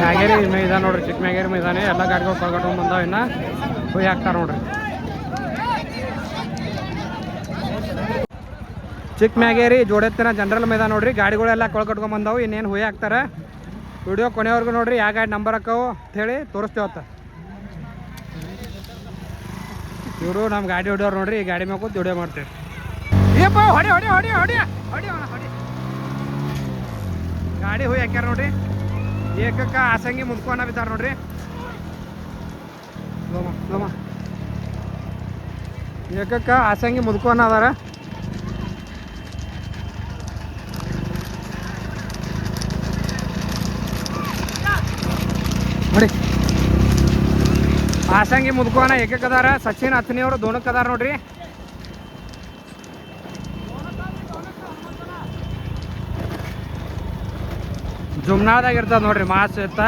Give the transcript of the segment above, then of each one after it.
ಮ್ಯಾಗೇರಿ ಮೈದಾನ ನೋಡ್ರಿ, ಚಿಕ್ಕ ಮ್ಯಾಗೇರಿ ಮೈದಾನ ಎಲ್ಲ ಗಾಡಿಗಳು ಕಳ್ಕೊಂಡು ಬಂದಾವ. ಇನ್ನು ಹೋಗಿ ಹಾಕ್ತಾರೆ ನೋಡ್ರಿ. ಚಿಕ್ಕ ಮ್ಯಾಗೇರಿ ಜೋಡೆತ್ತಿನ ಜನರಲ್ ಮೈದಾನ ನೋಡ್ರಿ. ಗಾಡಿಗಳೆಲ್ಲ ಕಳ್ಕೊಟ್ಕೊಂಡ್ ಬಂದಾವು. ಇನ್ನೇನು ಹೋಗಿ ಹಾಕ್ತಾರೆ. ವಿಡಿಯೋ ಕೊನೆವರೆಗೂ ನೋಡ್ರಿ. ಯಾವ ಗಾಡಿ ನಂಬರ್ ಹಾಕವು ಅಂಥೇಳಿ ತೋರಿಸ್ತೇವತ್ತ. ಇವರು ನಮ್ಮ ಗಾಡಿ ಹೊಡಿಯೋರು ನೋಡ್ರಿ. ಈ ಗಾಡಿ ಮ್ಯಾಗ ಕೂತು ವಿಡಿಯೋ ಮಾಡ್ತೇವೆ. ಏಪ್ಪ ಹೊಡಿ ಹೊಡಿ ಹೊಡಿ ಹೊಡಿ ಹೊಡಿ ಹೊಡಿ. ಗಾಡಿ ಹೋಗಿ ಹಾಕ್ಯಾರ ನೋಡ್ರಿ. ಏಕಕ್ಕ ಆಸಂಗಿ ಮುದ್ಕೋನ ಬಿದ್ದಾರ ನೋಡ್ರಿ. ಏಕಕ್ಕ ಆಸಂಗಿ ಮುದ್ಕೋನ ಅದಾರ. ನೋಡಿ ಆಸಂಗಿ ಮುದ್ಕೋನ ಏಕಕ್ಕೆ ಅದಾರ. ಸಚಿನ್ ಹತ್ತನಿ ಅವರು ದೋಣಕ್ಕೆ ಅದಾರ ನೋಡ್ರಿ. ಜುಮ್ನಾಳದಾಗ ಇರ್ತದ ನೋಡ್ರಿ ಮಾಸ್ ಇತ್ತ.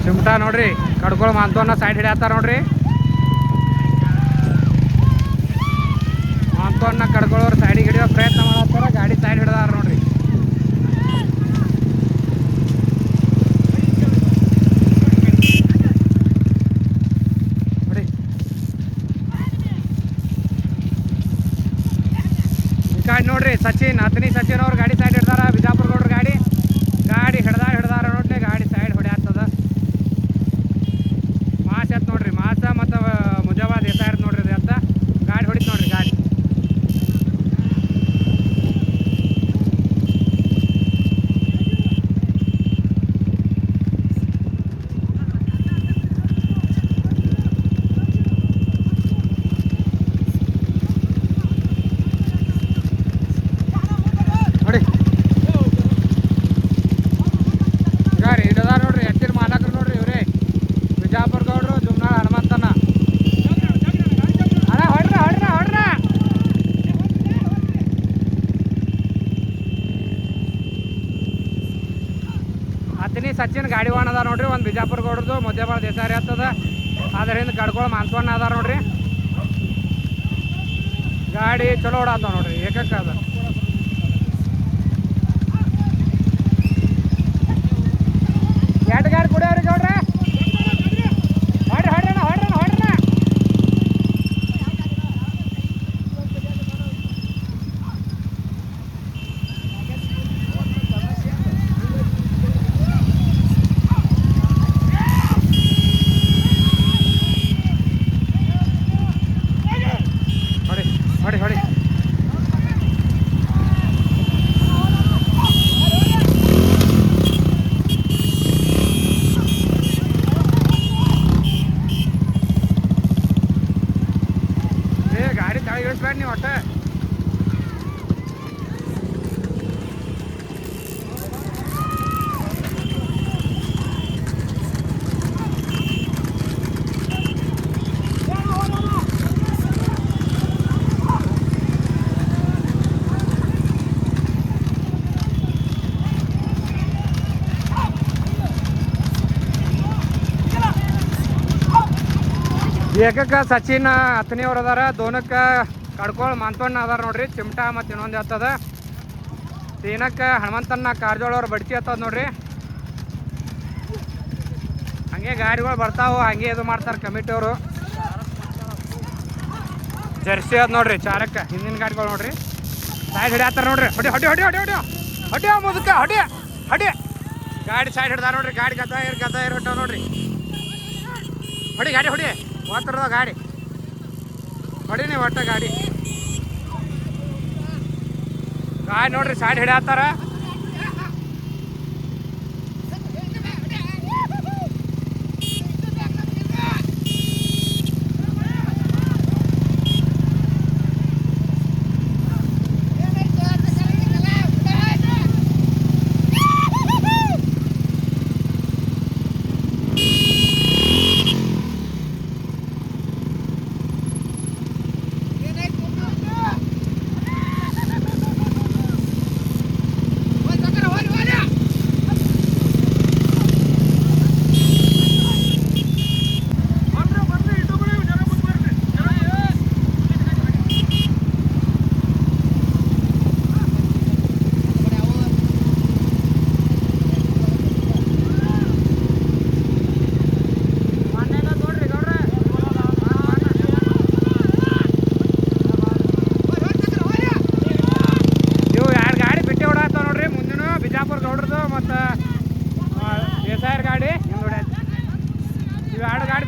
ಚಿಮಟಾ ನೋಡ್ರಿ. ಕಡ್ಕೊಳ ಮಾಂತವನ್ನ ಸೈಡ್ ಹಿಡಿಯತ್ತಾರ ನೋಡ್ರಿ. ಮಾಂತವನ್ನ ಕಡ್ಕೊಳ್ಳೋರು ಸೈಡಿಗೆ ಹಿಡಿಯೋ ಪ್ರಯತ್ನ ಮಾಡತ್ತಾರ. ಗಾಡಿ ಸೈಡ್ ಹಿಡ್ದಾರ ನೋಡ್ರಿ. ಗಾಡಿ ನೋಡ್ರಿ ಸಚಿನ್ ಹತ್ತನಿ ಸಚಿನ್ ಅವ್ರು ಗಾಡಿ ಸೈಡ್ ಹಿಡ್ದಾರ. ಬಿಜಾಪುರ ನೋಡ್ರಿ ಗಾಡಿ ಹಿಡ್ದಾರ ನೋಡ್ರಿ. ಗಾಡಿ ಸೈಡ್ ಹೊಡ್ಯಾತದ. ಮಾಸ್ ಎತ್ ನೋಡ್ರಿ. ಮಾಸ ಮತ್ತು ಮುಜಾಬಾದ್ ಎತ್ತ ಇರ್ತ ನೋಡ್ರಿ. ಇದು ಎತ್ತ ಗಾಡಿ ಹೊಡಿತು ನೋಡ್ರಿ. ಗಾಡಿ ನೋಡಿ. ಗಾಡಿ ಹಿಡ್ದಾರ ನೋಡ್ರಿ. ಎತ್ತಿನ ಮಾಲಕರು ನೋಡ್ರಿ ಇವ್ರೇ. ಬಿಜಾಪುರ ಗೌಡ್ರು ಜುಮ್ನಾಳ ಹನುಮಂತನ. ಅಣ್ಣ ಹೊಡ್ರ ಹೊಡ್ರ ಹೊಡ್ರ. ಹತ್ತನಿ ಸಚಿನ್ ಗಾಡಿ ವಾಹನ ಅದ ನೋಡ್ರಿ. ಒಂದು ಬಿಜಾಪುರ ಗೌಡ್ರದು ಮುದ್ದೇಬಾಳ ದೇಸಾರಿ ಹತ್ತದ. ಅದರಿಂದ ಕಡ್ಕೊಳ ಮಾನ್ಸವಣ್ಣ ಅದಾರ ನೋಡ್ರಿ. ಗಾಡಿ ಚಲೋ ಓಡಾತಾವ ನೋಡ್ರಿ. ಏಕಕ್ಕ ಅದ. ಎರಡು ಗಾಡಿ ಕುಡಿಯೋರಿ ಗೌಡ್ರೆ. ಹೊಡ್ರಿ ಹೊಡ್ರಣ ಹೊಡ್ರಣ ಹೊಡ್ರಣ. ಹೊಡಿ ಹೊಡಿ ಹೊಡಿ. ಗಾಡಿ ತಳ ಇಳಿಸ್ಬೇಡ ನೀವು ಒಟ್ಟ. ಏಕಕ್ಕ ಸಚಿನ್ ಹತ್ತನಿ ಅವ್ರು ಅದಾರ. ದೋನಕ್ಕೆ ಕಡ್ಕೊಳ್ ಮಾಂತವಣ್ಣ ಅದಾರ ನೋಡ್ರಿ. ಚಿಮಟಾ ಮತ್ತು ಇನ್ನೊಂದು ಹತ್ತದ. ತೀನಕ್ಕೆ ಹನುಮಂತಣ್ಣ ಕಾರ್ಜೋಳವ್ರು ಬಡ್ಚಿ ಹತ್ತದ ನೋಡ್ರಿ. ಹಂಗೆ ಗಾಡಿಗಳು ಬರ್ತಾವೆ. ಹಂಗೆ ಇದು ಮಾಡ್ತಾರೆ ಕಮಿಟಿಯವರು. ಜರ್ಸಿ ಅದ ನೋಡ್ರಿ ಚಾರಕ್ಕೆ. ಹಿಂದಿನ ಗಾಡಿಗಳು ನೋಡ್ರಿ ಸೈಡ್ ಹಿಡಿಯತ್ತಾರ ನೋಡ್ರಿ. ಹೊಡಿ ಹೊಡಿ ಹೊಡಿ ಹೊಡಿ ಹೊಡಿ ಹೊಡಿ ಮುದಕ ಹೊಡಿ ಹೊಡಿ. ಗಾಡಿ ಸೈಡ್ ಹಿಡ್ದಾರ ನೋಡ್ರಿ. ಗಾಡಿ ಗದ್ದ ಇರ್ ಹೊಟ್ಟವ ನೋಡ್ರಿ. ಹೊಡಿ ಗಾಡಿ ಹೊಡಿ. ಓದ್ತರದ ಗಾಡಿ ಹೊಡಿನಿ ಒಟ್ಟ ಗಾಡಿ. ಗಾಡಿ ನೋಡ್ರಿ ಸೈಡ್ ಹಿಡಿಯತ್ತಾರ.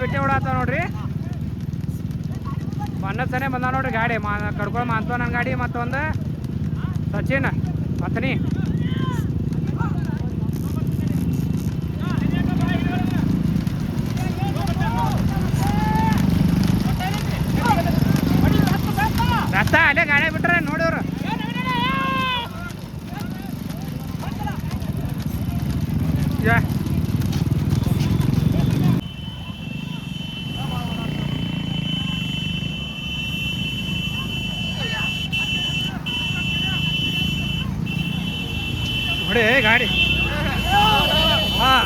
ಬಿಟ್ಟೆ ಓಡಾತಾವ ನೋಡ್ರಿ. ಬನ್ನತ್ತಾನೆ ಬಂದ ನೋಡ್ರಿ ಗಾಡಿ ಕಡ್ಕೊಳ ಮಾಂತವ ನನ್ನ ಗಾಡಿ ಮತ್ತೊಂದು ಸಚಿನ್ ಅತನಿ. ರಸ್ತ ಅಲ್ಲೇ ಗಾಡಿ ಬಿಟ್ರೆ ನೋಡಿವ್ರು. ನೋಡಿ ಗಾಡಿ ಹಾಂ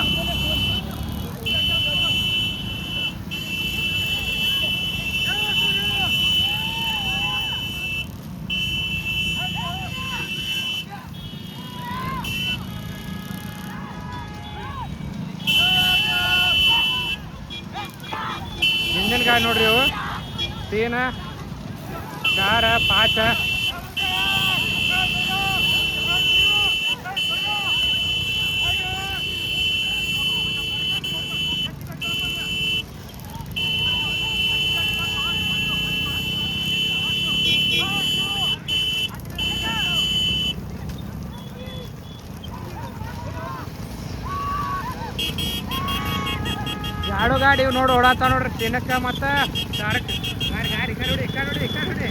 ಹಿಂದಿನ ಗಾಡಿ ನೋಡ್ರಿ ಇವು ಟೀನ ಕಾರ ಪಾಚ. ಎರಡು ಗಾಡಿ ಇವು ನೋಡಿ ಓಡಾತಾವ ನೋಡ್ರಿ ತಿನ್ನಕ್ಕ ಮತ್ತು ಚಾರಕ್ಕೆ. ಗಾಡಿ ಗಾಡಿ ನೋಡಿ ನೋಡಿ ನೋಡಿ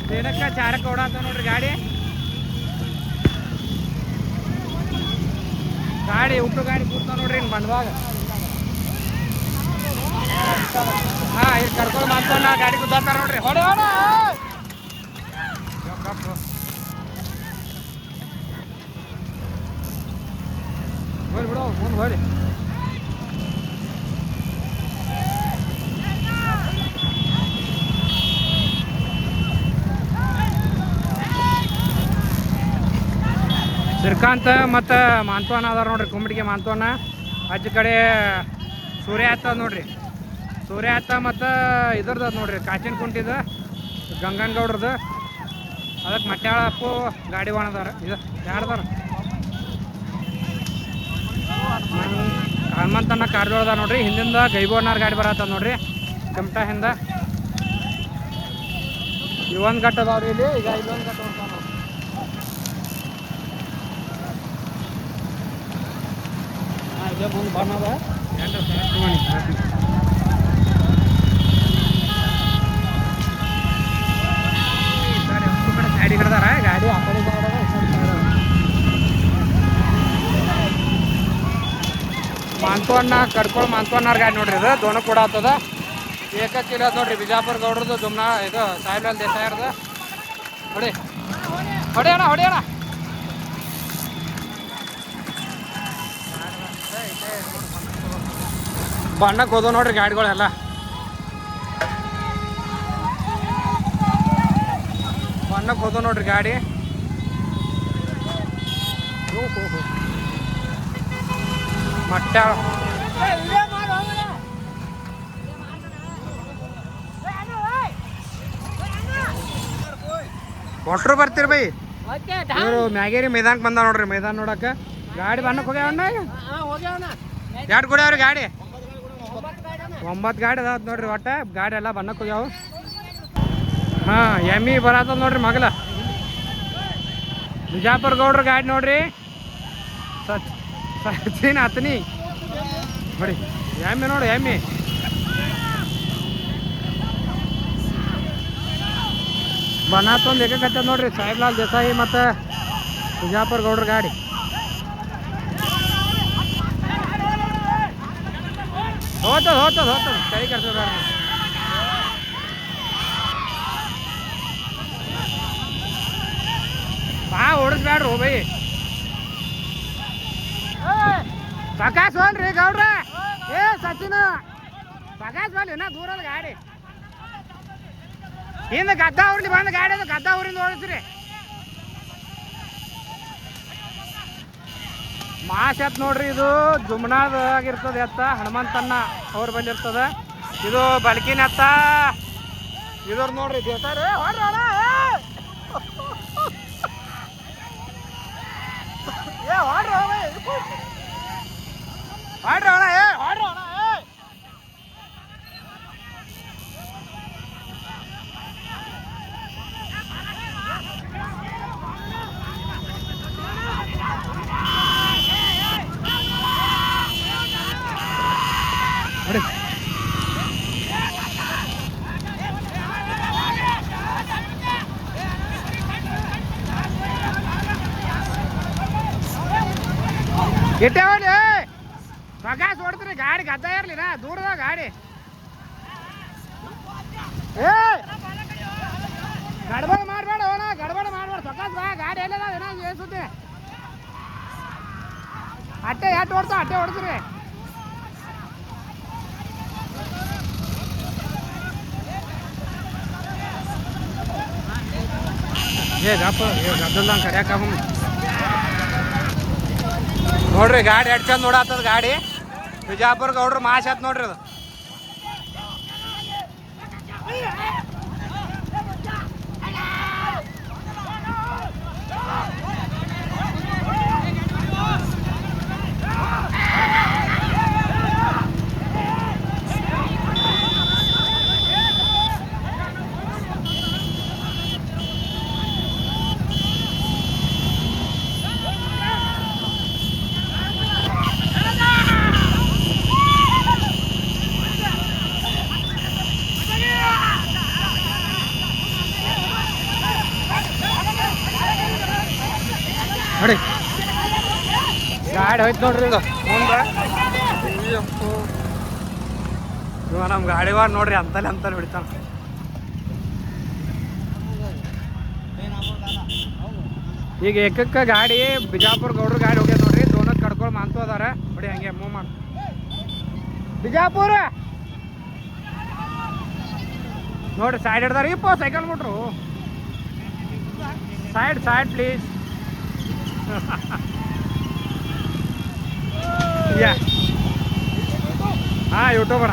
ತಿನ್ನಕ್ಕ ಚಾರಕ್ಕೆ ಓಡಾತಾವ ನೋಡ್ರಿ ಗಾಡಿ. ಗಾಡಿ ಉಂಟು ಗಾಡಿ ಕೂತಾವ ನೋಡ್ರಿ ಇನ್ನು ಬಂದವಾಗ. ಹಾಂ ಇಲ್ಲಿ ಕರ್ಕೊಂಡು ಮಾಡ್ತಾವ ಗಾಡಿ ಕುದ್ದಾತಾರ ನೋಡ್ರಿ. ಹೊಡೆ ಹೋರಿ ಬಿಡು ಮುಂದೆ ಹೋರಿ. ಶ್ರೀಕಾಂತ್ ಮತ್ತು ಮಾಂತವನ ಅದಾರ ನೋಡ್ರಿ. ಕುಂಬಡಿಗೆ ಮಾಂತವನ ಅಜ್ಜ ಕಡೆ ಸೂರ್ಯ ಆತ ನೋಡ್ರಿ. ಸೂರ್ಯ ಆತ ಮತ್ತು ಇದ್ರದ್ದು ನೋಡ್ರಿ ಕಾಚಿನ ಕುಂಟಿದ ಗಂಗನಗೌಡ್ರದ್ದು. ಅದಕ್ಕೆ ಮಟ್ಯಾಳ ಅಪ್ಪು ಗಾಡಿ ಒಣದಾರ. ಇದು ಯಾರ್ದಾರ ಹನುಮಂತನ ಕಾರ್ದೊಳದ ನೋಡ್ರಿ. ಹಿಂದಿಂದ ಗೈಬೋನಾರ್ ಗಾಡಿ ಬರತ್ತದ ನೋಡ್ರಿ ಕಮಟ ಹಿಂದ. ಇವೊಂದು ಗಟ್ಟ ಅದಾವ್ರಿ ಇಲ್ಲಿ. ಈಗ ಇಲ್ಲೊಂದು ಗಟ್ಟ ಹೊಡ್ತಾವ ನೋಡ್ರಿ. ಹಾಂ ಇದೇ ಮುಂದೆ ಬನ್ನದ ಗಾಡಿ ಹಿಡ್ದಾರ. ಗಾಡಿ ಆ ಕಡೆ ಮಾಂತವನ್ನ ಕಡ್ಕೊಂಡು ಮಾಂತವನ್ನಾರ ಗಾಡಿ ನೋಡ್ರಿ. ಇದು ದೋಣ ಕೂಡ ಆಗ್ತದ. ಏಕಕ್ಕಿಲ್ಲ ನೋಡ್ರಿ ಬಿಜಾಪುರ ಗೌಡ್ರದ್ದು ಜುಮ್ನಾ ಇದು ಸಾಯಿಲಾಲ್ ದೇಸಾಯರ್ದು. ಹೊಡಿ ಹೊಡೆಯೋಣ ಹೊಡೆಯೋಣ. ಬಣ್ಣಕ್ಕೆ ಹೋದವು ನೋಡ್ರಿ ಗಾಡಿಗಳೆಲ್ಲ. ಬಣ್ಣಕ್ಕೆ ಹೋದವು ನೋಡ್ರಿ ಗಾಡಿ. ಮಟ್ಟ ಕೊಟ್ರು ಬರ್ತೀರಿ ಬೈ. ಇವರು ಮ್ಯಾಗೇರಿ ಮೈದಾನಕ್ಕೆ ಬಂದ ನೋಡ್ರಿ. ಮೈದಾನ ನೋಡಕ್ಕೆ ಗಾಡಿ ಬಣ್ಣಕ್ಕೆ ಹೋಗ್ಯಾವಣ್ಣ. ಎರಡು ಕೊಡ್ಯಾವ್ರಿ ಗಾಡಿ. 9 ಗಾಡಿ ಅದಾವ ನೋಡ್ರಿ. ಒಟ್ಟು ಗಾಡಿ ಎಲ್ಲ ಬಣ್ಣಕ್ಕೆ ಹೋಗ್ಯಾವ. ಹಾಂ ಎಮ್ಮಿ ಬರತ್ತದ ನೋಡ್ರಿ ಮಗಲ. ಬಿಜಾಪುರ ಗೌಡ್ರ ಗಾಡಿ ನೋಡ್ರಿ. ಸಚಿನ್ ಅತನಿ ನೋಡಿ. ಎಮ್ಮಿ ನೋಡಿ ಎಮ್ಮಿ. ಬನ್ನಾತ್ತೊಂದು ಏಕಕತ್ತ ನೋಡ್ರಿ. ಸಾಯಿಲಾಲ್ ದೇಸಾಯಿ ಮತ್ತು ಬಿಜಾಪುರ ಗೌಡ್ರ ಗಾಡಿ. ಹೋಗ್ತದ ಕೈ ಕರ್ಸೋದ. ಬಾ ಓಡಿಸ್ಬ್ಯಾಡ್ರಿ ಬೈ. ಪ್ರಕಾಶ್ ಹೋಲ್ರಿ ಗೌಡ್ರ. ಏ ಸಚಿನ್ ಪ್ರಕಾಶ್ ಹೋಲ್ ಇನ್ನ ದೂರದ ಗಾಡಿ. ಹಿಂದೆ ಗದ್ದ ಊರ್ಲಿ ಬಂದ ಗಾಡಿ ಅದು. ಗದ್ದ ಊರಿಂದ ಓಡಿಸ್ರಿ. ಮಾಸ್ ಎತ್ ನೋಡ್ರಿ. ಇದು ಜುಮ್ನಾದಾಗಿರ್ತದೆ ಎತ್ತ. ಹನುಮಂತನ್ನ ಅವ್ರ ಬಲ್ಲಿ ಇರ್ತದ. ಇದು ಬಲ್ಕಿನ ಎತ್ತ. ಇದ್ರ ನೋಡ್ರಿ ದೇಸಾರ. ನೋಡಿ ಇಟ್ಟೆ ಹೋಗ್ಲಿ ಸಗಾಸ್ ಹೊಡ್ತೀರಿ ಗಾಡಿ ಗದ್ದ ಇರ್ಲಿನ ದೂರದ ಗಾಡಿ ಏ ಗಡ್ಬಡ ಮಾಡಬೇಡ ಅವನ ಗಡ್ಬಡ ಮಾಡಬೇಡ ಸಗಾಸ್ ಬಾ ಗಾಡಿ ಎಲ್ಲ ಏನ್ಸುತ್ತೆ ಅಟ್ಟೆ ಎಟ್ಟು ಹೊಡ್ತಾ ಅಟ್ಟೆ ಹೊಡ್ತೀರಿ ಗದ್ದಲ್ದಂಗೆ ಕರ್ಯಾಕ ನೋಡ್ರಿ ಗಾಡಿ ಎಡ್ ಚಂದ ನೋಡತ್ತದ ಗಾಡಿ ಬಿಜಾಪುರ ಗೌಡ್ರು ಮಾಸ್ ಆತ್ ನೋಡ್ರಿ ಅದು ನೋಡಿ ಗಾಡಿ ಹೋಯ್ತು ನೋಡ್ರಿ ಇದು ಮುಂದೆ ಇವ ನಮ್ಮ ಗಾಡಿವಾರ ನೋಡ್ರಿ ಅಂತಲ್ಲಿ ಬಿಡ್ತಾನ ಈಗ ಏಕಕ್ಕ ಗಾಡಿ ಬಿಜಾಪುರ ಗೌಡ್ರ ಗಾಡಿ ಹೋಗ್ಯದ ನೋಡ್ರಿ ದೋನಕ್ಕೆ ಕಡ್ಕೊಂಡು ಮಾಂತು ಅದಾರ ನೋಡಿ ಹಂಗೆ ಮೂವ್ ಮಾಡಿ ಬಿಜಾಪುರ ನೋಡ್ರಿ ಸೈಡ್ ಹಿಡ್ದಾರ ಇಪ್ಪ ಸೈಕಲ್ ಬಿಟ್ರು ಸೈಡ್ ಪ್ಲೀಸ್ ಯಾ ಹಾಂ ಯೂಟ್ಯೂಬರ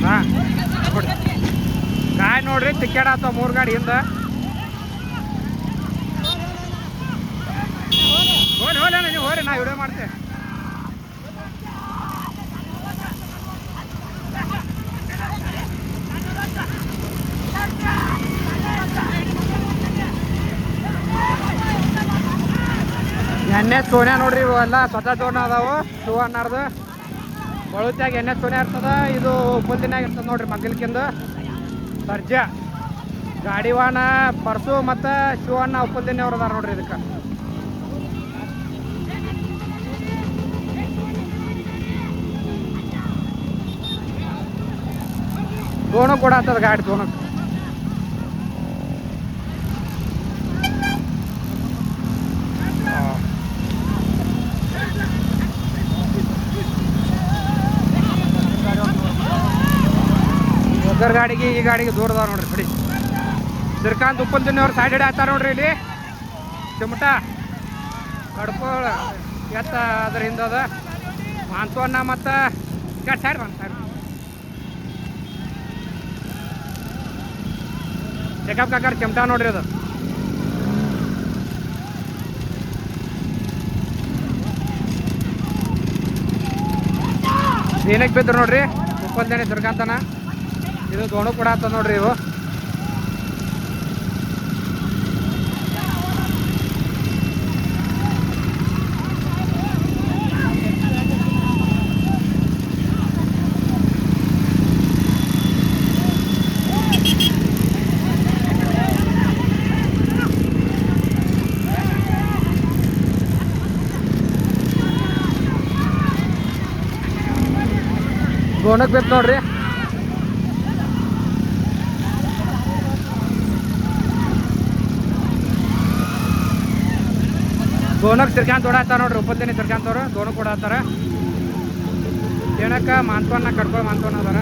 ಹಾಂ ನೋಡಿ ಗಾಡಿ ನೋಡ್ರಿ ಟಿಕೆಟ್ ಆತ 3 ಗಾಡಿ ಹಿಂದ ಹೋಗ್ಲಿ ನೀವು ಹೋಗ್ರಿ ನಾ ವಿಡಿಯೋ ಮಾಡ್ತೇವೆ ಎಣ್ಣೆ ಸೋನ್ಯಾ ನೋಡ್ರಿ ಇವೆಲ್ಲ ಸ್ವತಃ ಜೋನ ಅದಾವು ಶೂ ಅನ್ನಾರ್ದು ಬಳತ್ಯಾಗ ಎಣ್ಣೆ ಸೋನ್ಯಾ ಇರ್ತದ ಇದು ಫುಲ್ ದಿನಾಗ ಇರ್ತದ ನೋಡ್ರಿ ಮಗ್ಗಲ್ಕಿಂದ ಸರ್ಜಾ ಗಾಡಿ ವಾಹನ ಪರ್ಸು ಮತ್ತು ಶೂ ಅನ್ನ ಫುಲ್ ದಿನ ಅವ್ರು ಅದಾರ ನೋಡ್ರಿ ಇದಕ್ಕೆ ದೋಣ ಕೂಡ ಆಗ್ತದ ಗಾಡಿ ದೋಣಕ್ಕೆ ಅದರ ಗಾಡಿಗೆ ಈ ಗಾಡಿಗೆ ದೂರದ ನೋಡ್ರಿ ಬಿಡಿ ಶ್ರೀಕಾಂತ್ ಉಪ್ಪಲ್ದಿನವ್ರು ಸೈಡ್ ಹಿಡಿ ಆಗ್ತಾರೆ ನೋಡ್ರಿ ಇಲ್ಲಿ ಚಿಮಟ ಕಡ್ಕೋಳ ಎತ್ತ ಅದ್ರ ಹಿಂದದ ಮಾನ್ಸೋನ್ನ ಮತ್ತು ಸೈಡ್ ಬಂದು ಸೈಡ್ ಚೆಕಪ್ ಕಾಕಾರ ಚಿಮಟ ನೋಡ್ರಿ ಅದು ಏನಕ್ಕೆ ಬಿದ್ರು ನೋಡ್ರಿ ಉಪ್ಪಲ್ದೇನೆ ಶ್ರೀಕಾಂತನ ಇದು ದೋಣ ಕೂಡ ಆಗ್ತದ ನೋಡ್ರಿ ಇವು ದೋಣಕ್ಕೆ ಬೇಕು ನೋಡ್ರಿ ದೋನಕ್ಕೆ ಶ್ರೀಕಾಂತ್ ಓಡಾಡ್ತಾರೆ ನೋಡ್ರಿ ಉಪ್ಪಲ್ದೇನೆ ಶ್ರೀಕಾಂತ್ ಅವರು ದೋನಕ್ಕೆ ಓಡಾಡ್ತಾರ ಏನಕ್ಕೆ ಮಾನ್ಸೋನ್ನ ಕಡ್ಕೊಂಡು ಮಾನ್ಸೋನ ಅದಾರ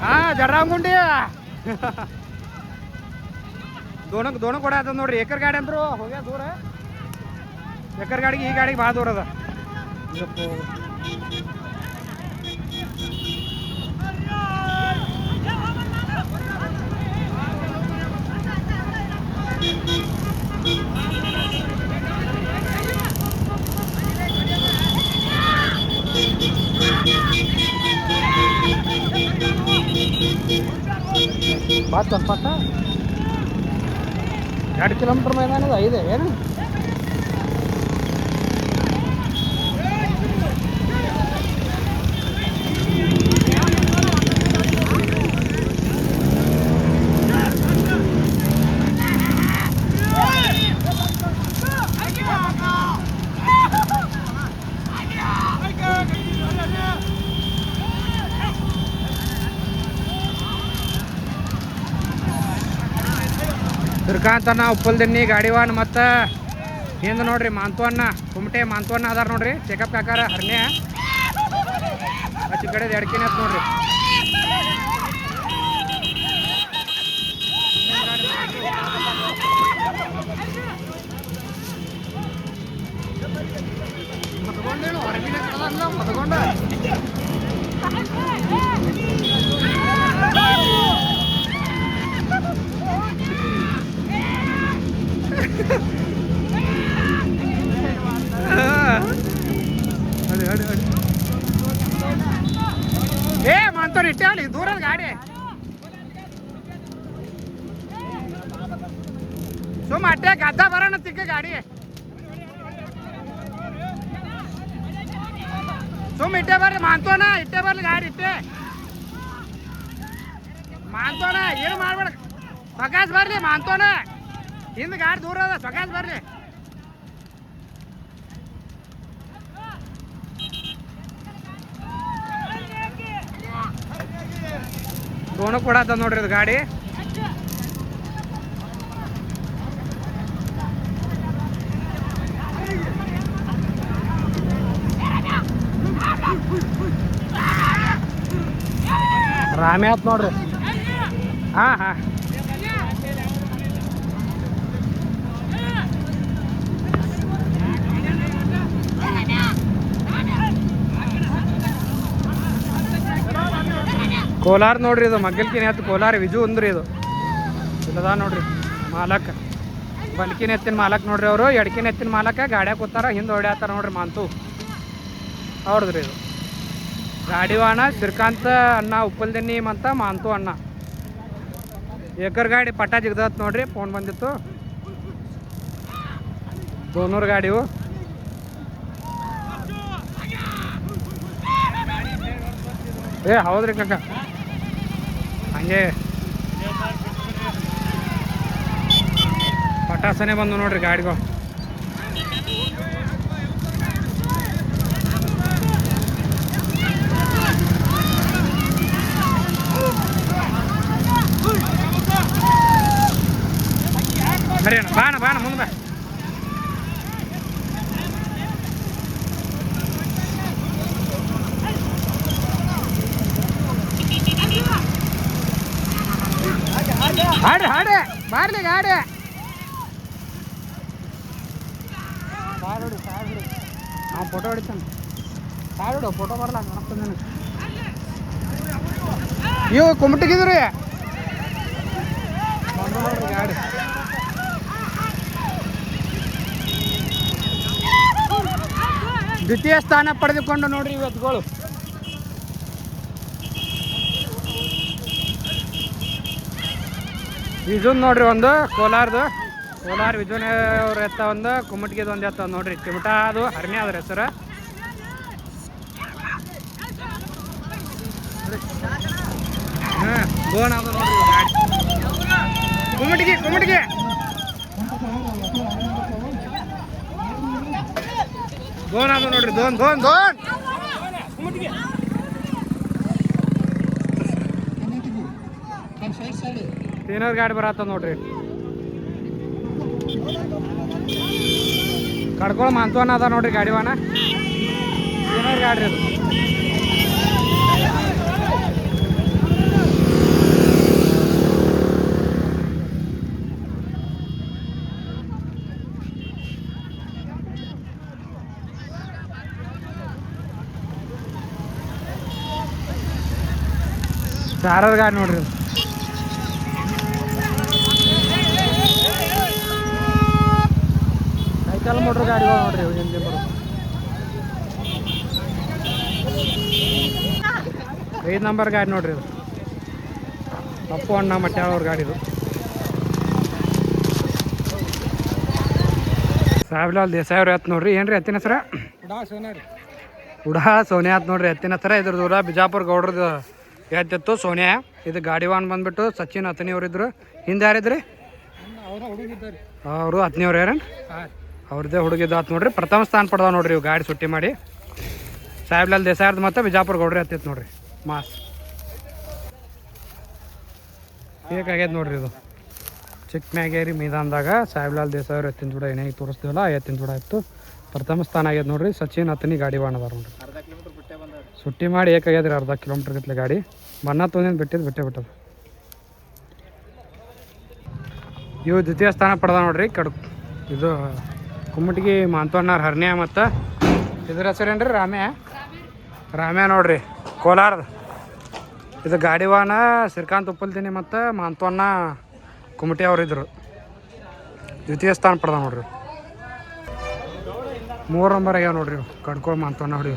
ಹಾಂ ಜಡ್ರಾಮಗುಂಡಿ ದೋಣ ಕೂಡ ಅದ ನೋಡ್ರಿ. ಏಕರ್ ಗಾಡಿ ಅಂದ್ರು ಹೋಗ್ಯ ದೂರ. ಏಕರ್ ಗಾಡಿಗೆ ಈ ಗಾಡಿಗೆ ಭಾಳ ದೂರ ಅದ. ಬಾತ್ ಪಟ್ಟ 2 ಕಿಲೋಮೀಟರ್ ಮೈದಾನದ ಇದೆ ಏನು. ಶ್ರೀಕಾಂತನ ಉಪ್ಪಲ್ದಿನ್ನಿ ಗಾಡಿವಾನ್ ಮತ್ತು ಹಿಂದೆ ನೋಡ್ರಿ ಮಾಂತವನ್ನ ಕುಮಟೆ ಮಾಂತವನ್ನ ಅದಾರ ನೋಡ್ರಿ. ಚೆಕಪ್ ಕಾಕಾರ ಹರ್ನ್ಯ ಆಚೆ ಕಡೆ ಎಡ್ಕಿನ ನೋಡ್ರಿ. ಮತ್ಕೊಂಡ ಏ ಮಾಂತವ್ರು ಇಟ್ಟೆ ಅಲ್ಲಿ ದೂರದ ಗಾಡಿ ಸುಮ್ಮ ಅಟ್ಟೆ ಗದ್ದ ಬರೋಣ ತಿಕ್ಕ ಗಾಡಿ ಸುಮ್ಮ ಇಟ್ಟೆ ಬರ್ರಿ ಮಾಂತೋಣ ಇಟ್ಟೆ ಬರ್ಲಿ ಗಾಡಿ ಇಟ್ಟೆ ಮಾಂತೋಣ ಏನು ಮಾಡ್ಬೇಡ ಸೊಕಾಸ್ ಬರ್ಲಿ ಮಾಂತೋಣ ಹಿಂದೆ ಗಾಡಿ ದೂರ ಅದ ಸೊಕಾಸ್ ಬರ್ಲಿ ದೋಣ ಕೊಡತ್ತ ನೋಡ್ರಿ ಇದು ಗಾಡಿ ರಾಮೆ ಆತ್ ನೋಡ್ರಿ ಹಾಂ ಹಾಂ ಕೋಲಾರ ನೋಡ್ರಿ ಇದು ಮಗ್ಗಲ್ಕಿನ ಎತ್ತು ಕೋಲಾರ ವಿಜು ಅಂದ್ರಿ ಇದು ಇಲ್ಲದ ನೋಡ್ರಿ ಮಾಲಕ್ ಬಲ್ಕಿನ ಎತ್ತಿನ ಮಾಲಕ್ ನೋಡ್ರಿ ಅವರು ಎಡ್ಕಿನ ಎತ್ತಿನ ಮಾಲಕ ಗಾಡ್ಯಾಗ ಕೂತಾರ ಹಿಂದೆ ಹೊಡ್ಯಾತಾರ ನೋಡ್ರಿ ಮಾಂತು ಅವ್ರದ್ರಿ ಇದು ಗಾಡಿವಾಣ ಶ್ರೀಕಾಂತ ಅಣ್ಣ ಉಪ್ಪಲ್ದೆನ್ನಿ ಅಂತ ಮಾಂತು ಅಣ್ಣ ಏಕರ್ ಗಾಡಿ ಪಟ್ಟ ಜಿಗ್ದತ್ ನೋಡ್ರಿ ಫೋನ್ ಬಂದಿತ್ತು ದೋನೂರು ಗಾಡಿವು ಏ ಹೌದ್ರಿ ಕಾಕ ಹಂಗೆ ಪಟಾಸನೆ ಬಂದು ನೋಡ್ರಿ ಗಾಡಿಗೂ ಬರೀ ಅಣ್ಣ ಬಾಣ ಬಾಣ ಮುಂದೆ ಬಾ ಹಾಡಿ ಹಾಡಿ ಬಾರ್ಲಿ ಗಾಡಿ ನಾವು ಫೋಟೋ ಹೊಡಿತಾನೆ ಸಾಡು ಫೋಟೋ ಬರಲ್ಲ ಕಾಣಿಸ್ತದೆ ನನಗೆ ಇವು ಕುಮಟಿಗಿದ್ರಿ ಬಂದು ನೋಡ್ರಿ ಗಾಡಿ ದ್ವಿತೀಯ ಸ್ಥಾನ ಪಡೆದುಕೊಂಡು ನೋಡ್ರಿ ಇವತ್ತುಗಳು ವಿಜುನ್ ನೋಡ್ರಿ ಒಂದು ಕೋಲಾರದು ಕೋಲಾರ ವಿಜುನ್ ಅವ್ರ ಎತ್ತ ಒಂದು ಕುಮಟಿಗಿದ ಒಂದು ಎತ್ತ ನೋಡ್ರಿ ಚಿಮಟ ಅದು ಹರ್ನಿ ಅದ್ರ ಹೆಸರು ಗೋಣ ಅದು ನೋಡ್ರಿ ಗಾಡಿ ಕುಮಟಿಗೆ ಕುಮಟಿಗೆ ಗೋಣ ಅದು ನೋಡ್ರಿ ದೋನ್ ದೋನ್ ದೋನ್ ಕುಮಟಿಗೆ तीनर गाड़ी बरತ್ತ ನೋಡ್ರಿ ಕಡ್ಕೊಳ ಮಾಂತವನ ಅದ ನೋಡ್ರಿ ಗಾಡಿವಾನ तीनर गाड़ी ಇದು ಸ್ಟಾರರ್ ಗಾಡಿ ನೋಡ್ರಿ ಇದು. ಸೈಕಲ್ ಮೋಟ್ರ್ ಗಾಡಿಗಳು ನೋಡ್ರಿ ಇವು ಹಿಂದೆ ಬರೋದು. 5 ನಂಬರ್ ಗಾಡಿ ನೋಡ್ರಿ ಇದು. ಅಪ್ಪು ಅಣ್ಣ ಮಟ್ಯಾಳ ಅವ್ರ ಗಾಡಿ ಇದು. ಸಾಹೇಬ್ಲಾಲ್ ದೇಸಾಯಿ ಅವ್ರ ಎತ್ತು ನೋಡ್ರಿ. ಏನ್ರಿ ಎತ್ತಿನ ಹೆಸರ? ಉಡಾ ಸೋನಿಯಾ ಆತ್ ನೋಡ್ರಿ ಎತ್ತಿನ ಹೆಸರ. ಇದ್ರ ದೂರ ಬಿಜಾಪುರ ಗೌಡ್ರದ್ದು ಎತ್ತಿತ್ತು ಸೋನಿಯಾ. ಇದು ಗಾಡಿವಾನ್ ಬಂದ್ಬಿಟ್ಟು ಸಚಿನ್ ಹತ್ತನಿ ಅವ್ರಿದ್ರು. ಹಿಂದೆ ಯಾರಿದ್ರಿ? ಅವರು ಹತ್ತನಿ ಅವ್ರು ಯಾರೇನು? ಅವ್ರದ್ದೇ ಹುಡುಗಿದ್ದು ಆತ್ ನೋಡ್ರಿ. ಪ್ರಥಮ ಸ್ಥಾನ ಪಡೆದ ನೋಡ್ರಿ ಇವು ಗಾಡಿ ಸುಟ್ಟಿ ಮಾಡಿ. ಸಾಹೇಬ್ಲಾಲ್ ದೇಸಾಯಿರ್ದು ಮತ್ತು ಬಿಜಾಪುರ ಗೌಡ್ರಿ ಎತ್ತಿತ್ತು ನೋಡ್ರಿ ಮಾಸ್. ಬೇಕಾಗ್ಯದ ನೋಡ್ರಿ ಇದು ಚಿಕ್ಕಮ್ಯಾಗೇರಿ ಮೈದಾನದಾಗ ಸಾಹೇಬ್ಲಾಲ್ ದೇಸಾಯಿ ಅವ್ರು ಎತ್ತಿನ ಜೋಡ ಏನಾಗಿ ತೋರಿಸ್ತೀವಲ್ಲ ಎತ್ತಿನ ಜೋಡ ಇತ್ತು. ಪ್ರಥಮ ಸ್ಥಾನ ಆಗ್ಯದ ನೋಡ್ರಿ. ಸಚಿನ್ ಹತ್ತನಿ ಗಾಡಿವಾನ್ ಅದಾರ ನೋಡ್ರಿ. ಸುಟ್ಟಿ ಮಾಡಿ ಏಕಾಗ್ಯದ್ರಿ 1/2 ಕಿಲೋಮೀಟ್ರ್ ಗತ್ತಲೆ ಗಾಡಿ. ಬಣ್ಣ ತೊಂದಿಂದ ಬಿಟ್ಟದ. ಇವು ದ್ವಿತೀಯ ಸ್ಥಾನ ಪಡೆದ ನೋಡ್ರಿ. ಇದು ಕುಮ್ಮಟಿಗಿ ಮಾಂತವಣ್ಣಾರ ಹರ್ನ್ಯ ಮತ್ತು ಇದ್ರ ಹೆಸರೇನ್ರಿ? ರಾಮ್ಯ ನೋಡ್ರಿ ಕೋಲಾರದ. ಇದು ಗಾಡಿವಾನ ಶ್ರೀಕಾಂತ್ ಉಪ್ಪಲ್ದಿನಿ ಮತ್ತು ಮಾಂತವಣ್ಣ ಕುಮಟಿ ಅವರಿದ್ದರು. ದ್ವಿತೀಯ ಸ್ಥಾನ ಪಡೆದ ನೋಡ್ರಿ. 3 ನಂಬರ್ ಆಗ್ಯಾವ ನೋಡ್ರಿ ಕಡ್ಕೊಳ್ ಮಾಂತವಣ್ಣ ಹೊಡಿ.